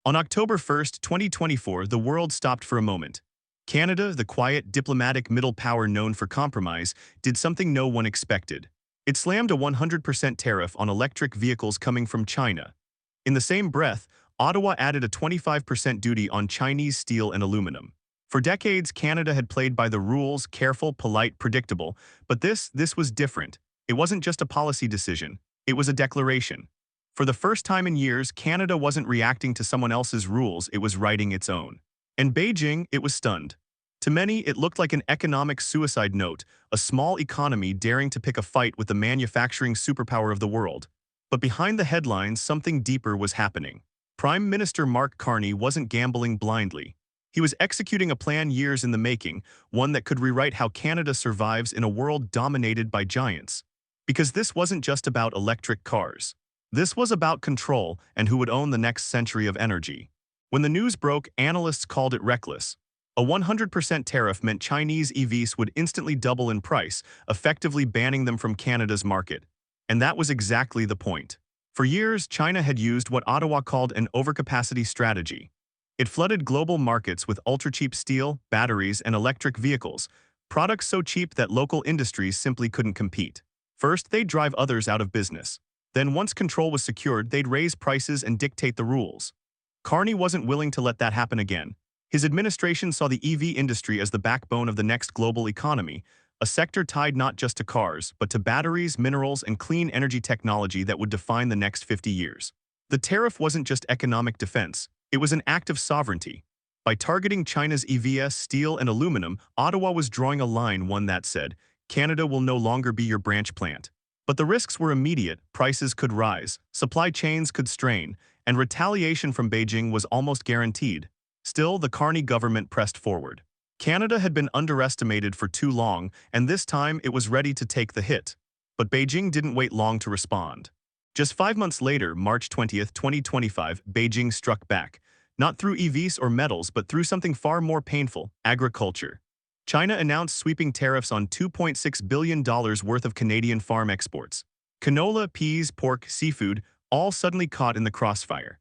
On October 1st, 2024, the world stopped for a moment. Canada, the quiet, diplomatic middle power known for compromise, did something no one expected. It slammed a 100% tariff on electric vehicles coming from China. In the same breath, Ottawa added a 25% duty on Chinese steel and aluminum. For decades, Canada had played by the rules, careful, polite, predictable, but this was different. It wasn't just a policy decision, it was a declaration. For the first time in years, Canada wasn't reacting to someone else's rules, it was writing its own. And Beijing, it was stunned. To many, it looked like an economic suicide note, a small economy daring to pick a fight with the manufacturing superpower of the world. But behind the headlines, something deeper was happening. Prime Minister Mark Carney wasn't gambling blindly. He was executing a plan years in the making, one that could rewrite how Canada survives in a world dominated by giants. Because this wasn't just about electric cars. This was about control and who would own the next century of energy. When the news broke, analysts called it reckless. A 100% tariff meant Chinese EVs would instantly double in price, effectively banning them from Canada's market. And that was exactly the point. For years, China had used what Ottawa called an overcapacity strategy. It flooded global markets with ultra-cheap steel, batteries, and electric vehicles, products so cheap that local industries simply couldn't compete. First, they'd drive others out of business. Then once control was secured, they'd raise prices and dictate the rules. Carney wasn't willing to let that happen again. His administration saw the EV industry as the backbone of the next global economy, a sector tied not just to cars, but to batteries, minerals, and clean energy technology that would define the next 50 years. The tariff wasn't just economic defense, it was an act of sovereignty. By targeting China's EVs, steel, and aluminum, Ottawa was drawing a line, one that said, Canada will no longer be your branch plant. But the risks were immediate, prices could rise, supply chains could strain, and retaliation from Beijing was almost guaranteed. Still, the Carney government pressed forward. Canada had been underestimated for too long, and this time it was ready to take the hit. But Beijing didn't wait long to respond. Just 5 months later, March 20th, 2025, Beijing struck back, not through EVs or metals, but through something far more painful, agriculture. China announced sweeping tariffs on $2.6 billion worth of Canadian farm exports. Canola, peas, pork, seafood, all suddenly caught in the crossfire.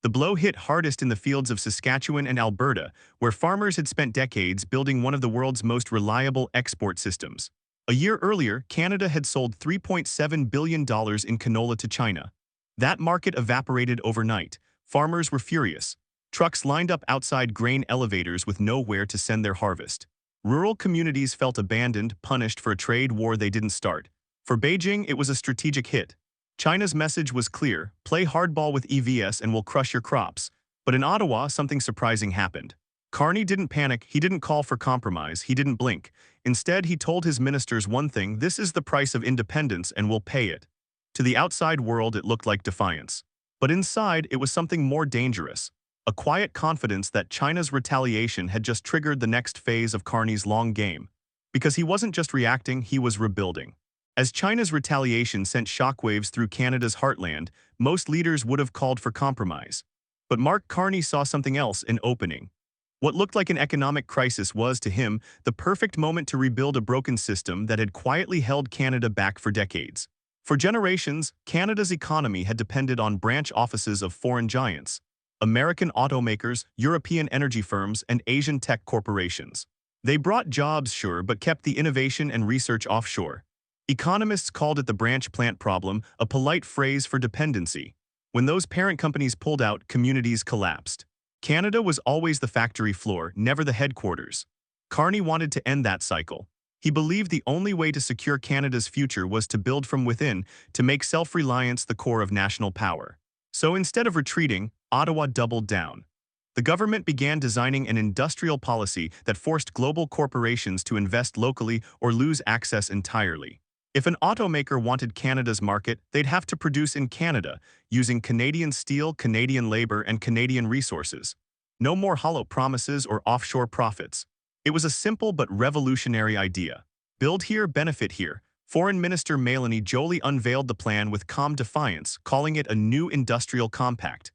The blow hit hardest in the fields of Saskatchewan and Alberta, where farmers had spent decades building one of the world's most reliable export systems. A year earlier, Canada had sold $3.7 billion in canola to China. That market evaporated overnight. Farmers were furious. Trucks lined up outside grain elevators with nowhere to send their harvest. Rural communities felt abandoned, punished for a trade war they didn't start. For Beijing, it was a strategic hit. China's message was clear, play hardball with EVs and we'll crush your crops. But in Ottawa, something surprising happened. Carney didn't panic, he didn't call for compromise, he didn't blink. Instead, he told his ministers one thing, this is the price of independence and we'll pay it. To the outside world, it looked like defiance. But inside, it was something more dangerous. A quiet confidence that China's retaliation had just triggered the next phase of Carney's long game. Because he wasn't just reacting, he was rebuilding. As China's retaliation sent shockwaves through Canada's heartland, most leaders would have called for compromise. But Mark Carney saw something else, an opening. What looked like an economic crisis was, to him, the perfect moment to rebuild a broken system that had quietly held Canada back for decades. For generations, Canada's economy had depended on branch offices of foreign giants. American automakers, European energy firms, and Asian tech corporations. They brought jobs, sure, but kept the innovation and research offshore. Economists called it the branch plant problem, a polite phrase for dependency. When those parent companies pulled out, communities collapsed. Canada was always the factory floor, never the headquarters. Carney wanted to end that cycle. He believed the only way to secure Canada's future was to build from within, to make self-reliance the core of national power. So instead of retreating, Ottawa doubled down. The government began designing an industrial policy that forced global corporations to invest locally or lose access entirely. If an automaker wanted Canada's market, they'd have to produce in Canada, using Canadian steel, Canadian labor, and Canadian resources. No more hollow promises or offshore profits. It was a simple but revolutionary idea. Build here, benefit here. Foreign Minister Mélanie Joly unveiled the plan with calm defiance, calling it a new industrial compact.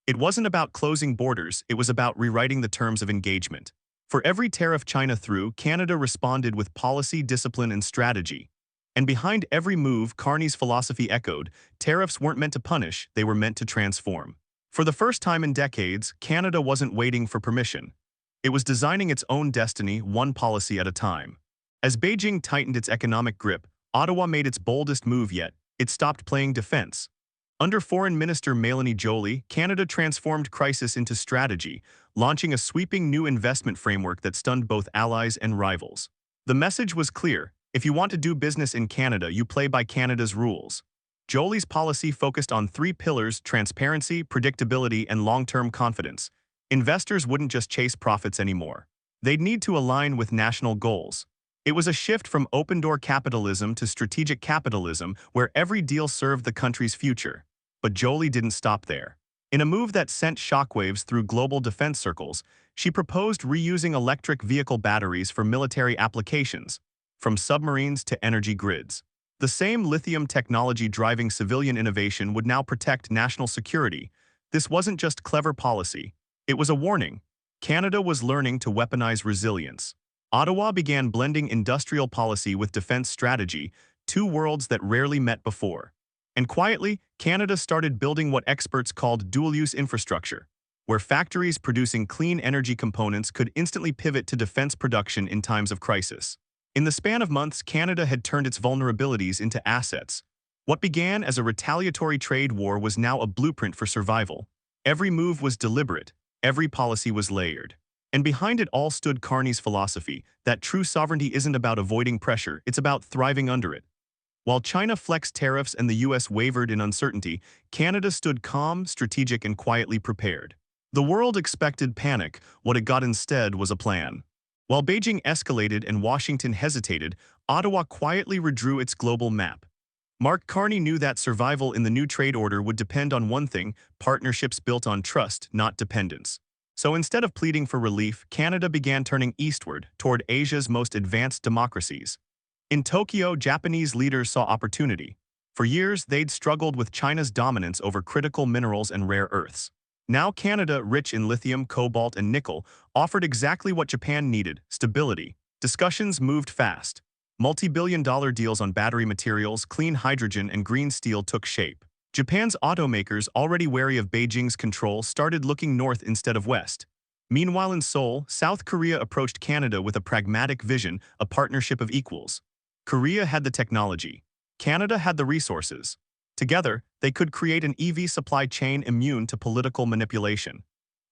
It wasn't about closing borders, it was about rewriting the terms of engagement. For every tariff China threw, Canada responded with policy, discipline, and strategy. And behind every move, Carney's philosophy echoed, tariffs weren't meant to punish, they were meant to transform. For the first time in decades, Canada wasn't waiting for permission. It was designing its own destiny, one policy at a time. As Beijing tightened its economic grip, Ottawa made its boldest move yet. It stopped playing defense. Under Foreign Minister Mélanie Joly, Canada transformed crisis into strategy, launching a sweeping new investment framework that stunned both allies and rivals. The message was clear: if you want to do business in Canada, you play by Canada's rules. Joly's policy focused on three pillars: transparency, predictability, and long-term confidence. Investors wouldn't just chase profits anymore. They'd need to align with national goals. It was a shift from open-door capitalism to strategic capitalism, where every deal served the country's future. But Joly didn't stop there. In a move that sent shockwaves through global defense circles, she proposed reusing electric vehicle batteries for military applications, from submarines to energy grids. The same lithium technology driving civilian innovation would now protect national security. This wasn't just clever policy. It was a warning. Canada was learning to weaponize resilience. Ottawa began blending industrial policy with defense strategy, two worlds that rarely met before. And quietly, Canada started building what experts called dual-use infrastructure, where factories producing clean energy components could instantly pivot to defense production in times of crisis. In the span of months, Canada had turned its vulnerabilities into assets. What began as a retaliatory trade war was now a blueprint for survival. Every move was deliberate, every policy was layered. And behind it all stood Carney's philosophy that true sovereignty isn't about avoiding pressure, it's about thriving under it. While China flexed tariffs and the US wavered in uncertainty, Canada stood calm, strategic, and quietly prepared. The world expected panic. What it got instead was a plan. While Beijing escalated and Washington hesitated, Ottawa quietly redrew its global map. Mark Carney knew that survival in the new trade order would depend on one thing: partnerships built on trust, not dependence. So instead of pleading for relief, Canada began turning eastward, toward Asia's most advanced democracies. In Tokyo, Japanese leaders saw opportunity. For years, they'd struggled with China's dominance over critical minerals and rare earths. Now Canada, rich in lithium, cobalt, and nickel, offered exactly what Japan needed: stability. Discussions moved fast. Multi-billion-dollar deals on battery materials, clean hydrogen, and green steel took shape. Japan's automakers, already wary of Beijing's control, started looking north instead of west. Meanwhile in Seoul, South Korea approached Canada with a pragmatic vision, a partnership of equals. Korea had the technology. Canada had the resources. Together, they could create an EV supply chain immune to political manipulation.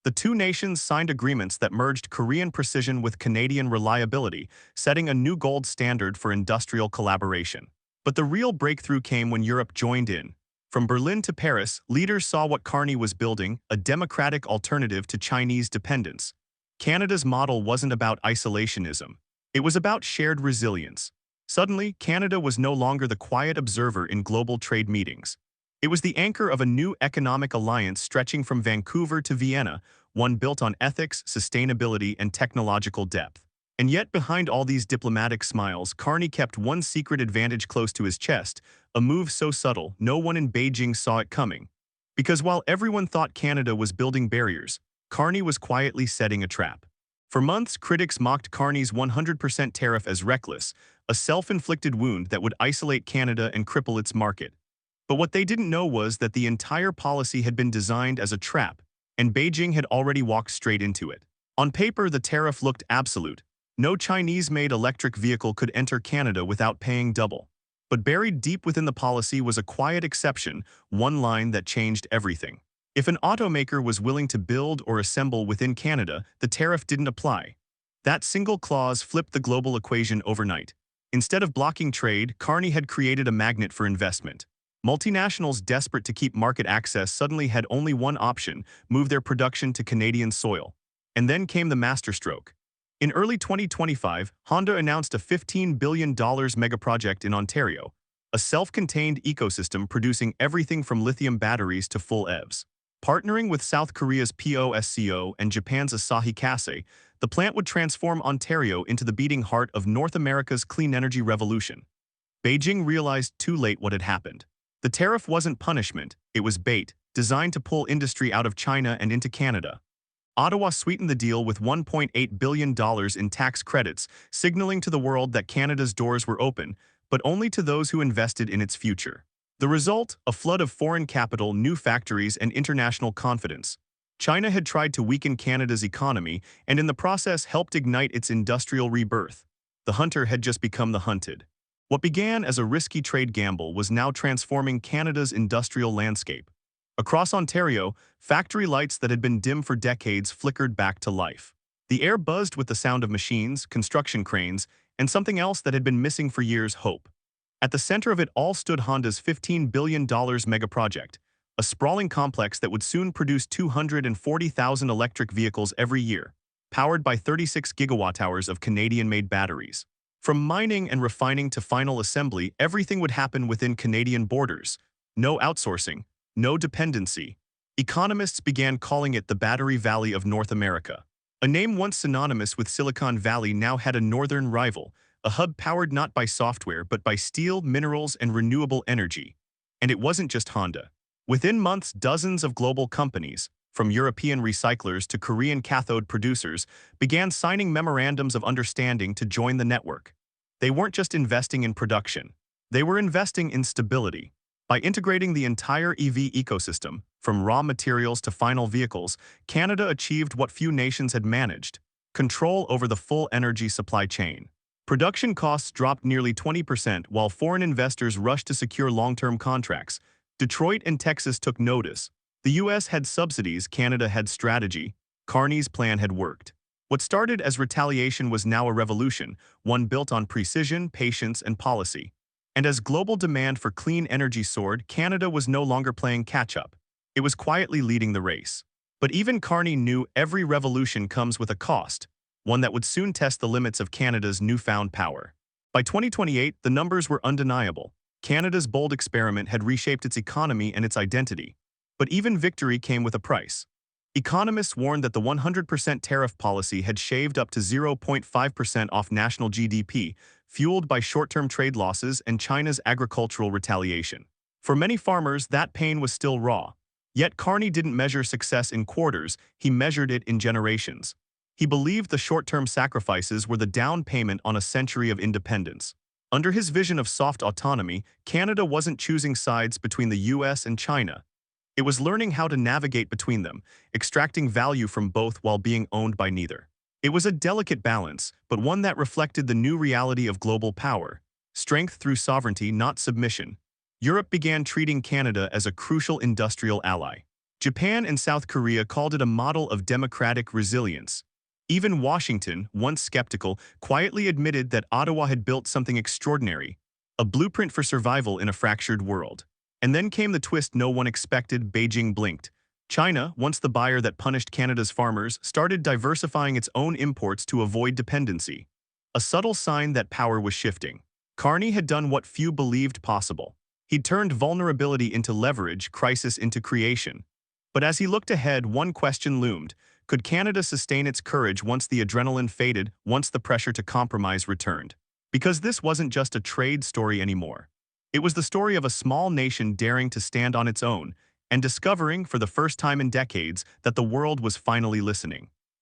The two nations signed agreements that merged Korean precision with Canadian reliability, setting a new gold standard for industrial collaboration. But the real breakthrough came when Europe joined in. From Berlin to Paris, leaders saw what Carney was building: a democratic alternative to Chinese dependence. Canada's model wasn't about isolationism. It was about shared resilience. Suddenly, Canada was no longer the quiet observer in global trade meetings. It was the anchor of a new economic alliance stretching from Vancouver to Vienna, one built on ethics, sustainability, and technological depth. And yet, behind all these diplomatic smiles, Carney kept one secret advantage close to his chest, a move so subtle no one in Beijing saw it coming. Because while everyone thought Canada was building barriers, Carney was quietly setting a trap. For months, critics mocked Carney's 100% tariff as reckless, a self-inflicted wound that would isolate Canada and cripple its market. But what they didn't know was that the entire policy had been designed as a trap, and Beijing had already walked straight into it. On paper, the tariff looked absolute. No Chinese-made electric vehicle could enter Canada without paying double. But buried deep within the policy was a quiet exception, one line that changed everything. If an automaker was willing to build or assemble within Canada, the tariff didn't apply. That single clause flipped the global equation overnight. Instead of blocking trade, Carney had created a magnet for investment. Multinationals desperate to keep market access suddenly had only one option: move their production to Canadian soil. And then came the masterstroke. In early 2025, Honda announced a $15 billion megaproject in Ontario, a self-contained ecosystem producing everything from lithium batteries to full EVs. Partnering with South Korea's POSCO and Japan's Asahi Kasei, the plant would transform Ontario into the beating heart of North America's clean energy revolution. Beijing realized too late what had happened. The tariff wasn't punishment, it was bait, designed to pull industry out of China and into Canada. Ottawa sweetened the deal with $1.8 billion in tax credits, signaling to the world that Canada's doors were open, but only to those who invested in its future. The result, a flood of foreign capital, new factories, and international confidence. China had tried to weaken Canada's economy and in the process helped ignite its industrial rebirth. The hunter had just become the hunted. What began as a risky trade gamble was now transforming Canada's industrial landscape. Across Ontario, factory lights that had been dim for decades flickered back to life. The air buzzed with the sound of machines, construction cranes, and something else that had been missing for years: hope. At the center of it all stood Honda's $15 billion megaproject, a sprawling complex that would soon produce 240,000 electric vehicles every year, powered by 36 gigawatt-hours of Canadian-made batteries. From mining and refining to final assembly, everything would happen within Canadian borders. No outsourcing, no dependency. Economists began calling it the Battery Valley of North America. A name once synonymous with Silicon Valley now had a northern rival, a hub powered not by software but by steel, minerals, and renewable energy. And it wasn't just Honda. Within months, dozens of global companies, from European recyclers to Korean cathode producers, began signing memorandums of understanding to join the network. They weren't just investing in production. They were investing in stability. By integrating the entire EV ecosystem, from raw materials to final vehicles, Canada achieved what few nations had managed: control over the full energy supply chain. Production costs dropped nearly 20% while foreign investors rushed to secure long-term contracts. Detroit and Texas took notice. The US had subsidies, Canada had strategy. Carney's plan had worked. What started as retaliation was now a revolution, one built on precision, patience, and policy. And as global demand for clean energy soared, Canada was no longer playing catch-up. It was quietly leading the race. But even Carney knew every revolution comes with a cost, one that would soon test the limits of Canada's newfound power. By 2028, the numbers were undeniable. Canada's bold experiment had reshaped its economy and its identity. But even victory came with a price. Economists warned that the 100% tariff policy had shaved up to 0.5% off national GDP, fueled by short-term trade losses and China's agricultural retaliation. For many farmers, that pain was still raw. Yet Carney didn't measure success in quarters, he measured it in generations. He believed the short-term sacrifices were the down payment on a century of independence. Under his vision of soft autonomy, Canada wasn't choosing sides between the US and China. It was learning how to navigate between them, extracting value from both while being owned by neither. It was a delicate balance, but one that reflected the new reality of global power: strength through sovereignty, not submission. Europe began treating Canada as a crucial industrial ally. Japan and South Korea called it a model of democratic resilience. Even Washington, once skeptical, quietly admitted that Ottawa had built something extraordinary, a blueprint for survival in a fractured world. And then came the twist no one expected. Beijing blinked. China, once the buyer that punished Canada's farmers, started diversifying its own imports to avoid dependency. A subtle sign that power was shifting. Carney had done what few believed possible. He'd turned vulnerability into leverage, crisis into creation. But as he looked ahead, one question loomed: could Canada sustain its courage once the adrenaline faded, once the pressure to compromise returned? Because this wasn't just a trade story anymore. It was the story of a small nation daring to stand on its own and discovering, for the first time in decades, that the world was finally listening.